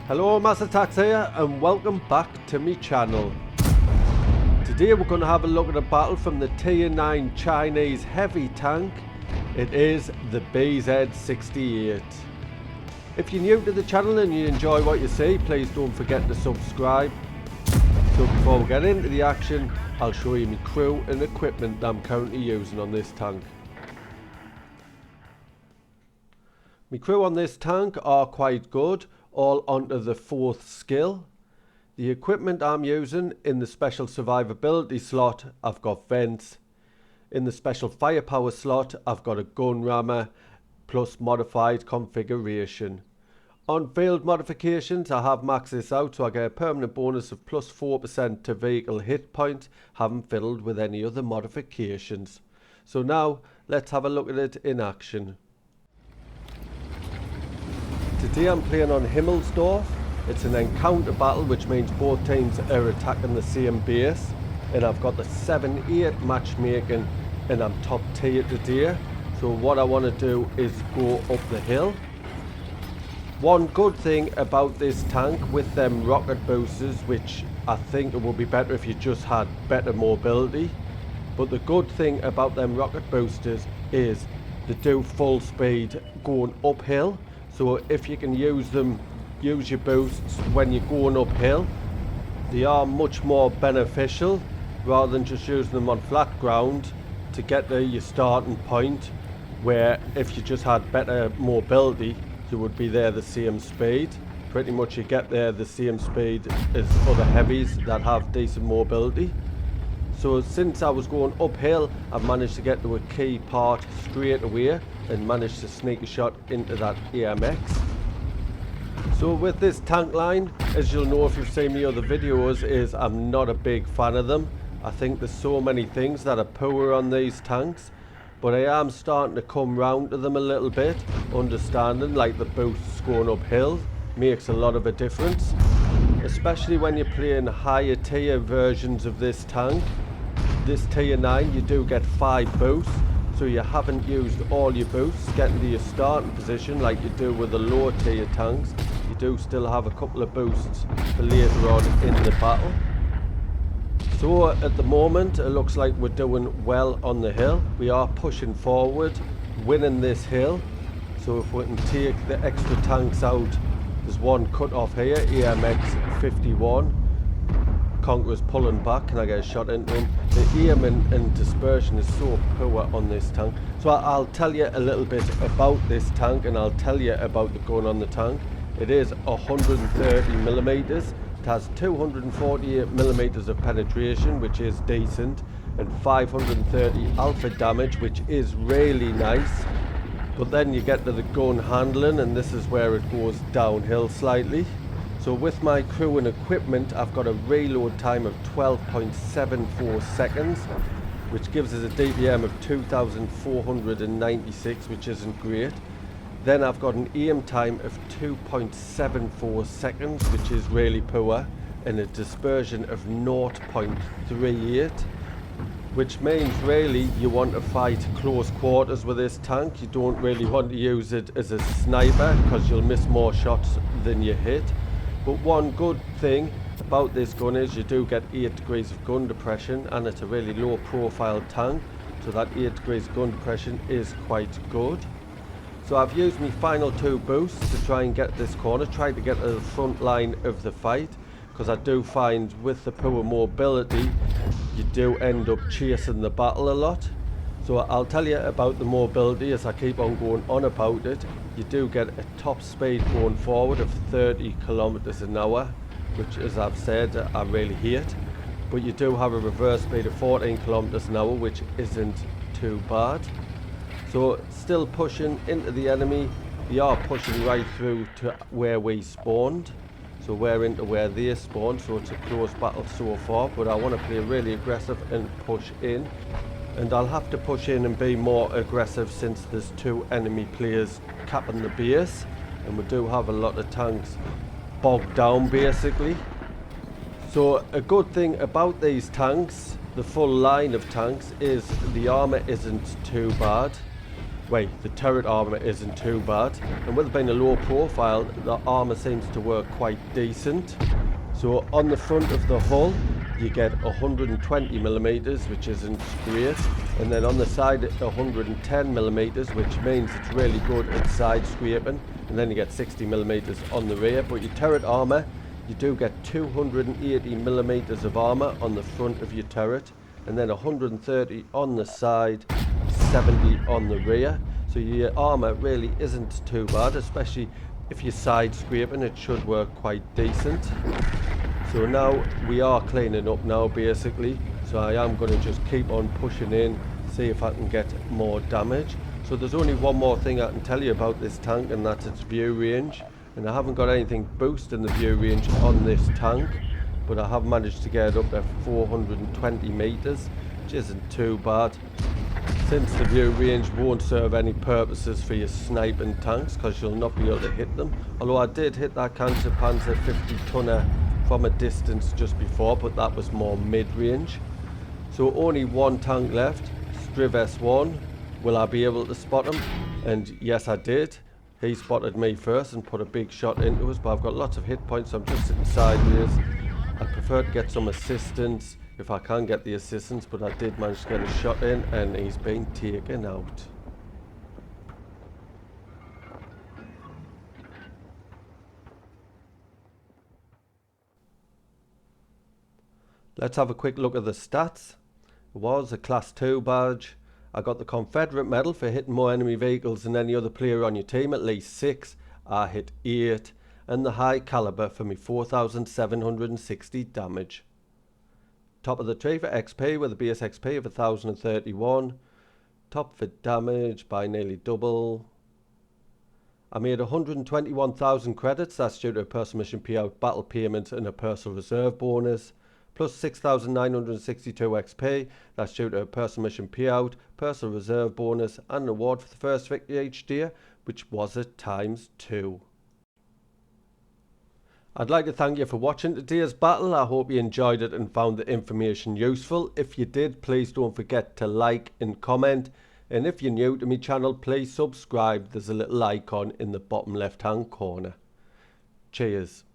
Hello, Master Tax here and welcome back to my channel. Today we're going to have a look at a battle from the Tier 9 Chinese heavy tank. It is the BZ-68. If you're new to the channel and you enjoy what you see, please don't forget to subscribe. So before we get into the action, I'll show you my crew and equipment that I'm currently using on this tank. My crew on this tank are quite good, all onto the 4th skill. The equipment I'm using in the special survivability slot, I've got vents. In the special firepower slot, I've got a gun rammer plus modified configuration. On field modifications, I have maxed this out so I get a permanent bonus of plus 4% to vehicle hit point, haven't fiddled with any other modifications. So now, let's have a look at it in action. Today I'm playing on Himmelsdorf. It's an encounter battle, which means both teams are attacking the same base. And I've got the 7-8 matchmaking and I'm top tier today. So what I want to do is go up the hill. One good thing about this tank with them rocket boosters, which I think it would be better if you just had better mobility. But the good thing about them rocket boosters is they do full speed going uphill. So if you can use them, use your boosts when you're going uphill, they are much more beneficial rather than just using them on flat ground to get to your starting point, where if you just had better mobility, you would be there the same speed. Pretty much you get there the same speed as other heavies that have decent mobility. So since I was going uphill, I've managed to get to a key part straight away and managed to sneak a shot into that AMX. So with this tank line, as you'll know if you've seen the other videos, is I'm not a big fan of them. I think there's so many things that are poor on these tanks, but I am starting to come round to them a little bit, understanding like the boosts going uphill makes a lot of a difference, especially when you're playing higher tier versions of this tank. This tier 9 you do get 5 boosts, so you haven't used all your boosts getting to your starting position like you do with the lower tier tanks. You do still have a couple of boosts for later on in the battle. So at the moment it looks like we're doing well on the hill. We are pushing forward, winning this hill. So if we can take the extra tanks out, there's one cut off here, AMX 51. Conqueror's pulling back. Can I get a shot into him? The aim and dispersion is so poor on this tank. So I'll tell you a little bit about this tank and I'll tell you about the gun on the tank. It is 130mm. It has 248mm of penetration, which is decent, and 530 alpha damage, which is really nice. But then you get to the gun handling and this is where it goes downhill slightly. So with my crew and equipment, I've got a reload time of 12.74 seconds, which gives us a DPM of 2,496, which isn't great. Then I've got an aim time of 2.74 seconds, which is really poor, and a dispersion of 0.38, which means really you want to fight close quarters with this tank. You don't really want to use it as a sniper because you'll miss more shots than you hit. But one good thing about this gun is you do get 8 degrees of gun depression, and it's a really low profile tank, so that 8 degrees gun depression is quite good. So I've used my final 2 boosts to try and get this corner, try to get to the front line of the fight, because I do find with the poor mobility you do end up chasing the battle a lot. So I'll tell you about the mobility as I keep on going on about it. You do get a top speed going forward of 30 kilometers an hour, which, as I've said, I really hate. But you do have a reverse speed of 14 kilometers an hour, which isn't too bad. So still pushing into the enemy. They are pushing right through to where we spawned. So we're into where they spawned, so it's a close battle so far. But I want to play really aggressive and push in. And I'll have to push in and be more aggressive since there's 2 enemy players capping the base, and we do have a lot of tanks bogged down basically. So a good thing about these tanks, the full line of tanks, is the armor isn't too bad. Wait, the turret armour isn't too bad, and with it being a low profile, the armour seems to work quite decent. So on the front of the hull, you get 120mm, which isn't great, and then on the side 110mm, which means it's really good at side scraping, and then you get 60mm on the rear. But your turret armour, you do get 280mm of armour on the front of your turret, and then 130 on the side, 70 on the rear. So your armour really isn't too bad, especially if you're side scraping, it should work quite decent. So now we are cleaning up now basically, so I am going to just keep on pushing in, see if I can get more damage. So there's only one more thing I can tell you about this tank, and that's its view range, and I haven't got anything boosting the view range on this tank, but I have managed to get it up to 420 meters, which isn't too bad. Since the view range won't serve any purposes for your sniping tanks, because you'll not be able to hit them, although I did hit that Panzer 50 tonner from a distance just before, but that was more mid-range. So only one tank left, Striv S1. Will I be able to spot him? And yes, I did. He spotted me first and put a big shot into us, but I've got lots of hit points, so I'm just sitting sideways. I prefer to get some assistance if I can get the assistance, but I did manage to get a shot in, and he's been taken out. Let's have a quick look at the stats. It was a class 2 badge. I got the Confederate medal for hitting more enemy vehicles than any other player on your team, at least 6. I hit 8. And the high caliber for me 4,760 damage. Top of the tree for XP with a base XP of 1,031. Top for damage by nearly double. I made 121,000 credits, that's due to a personal mission payout, battle payment and a personal reserve bonus. Plus 6,962 XP, that's due to a personal mission payout, personal reserve bonus and an award for the first victory each day, which was at ×2. I'd like to thank you for watching today's battle. I hope you enjoyed it and found the information useful. If you did, please don't forget to like and comment. And if you're new to my channel, please subscribe. There's a little icon in the bottom left hand corner. Cheers.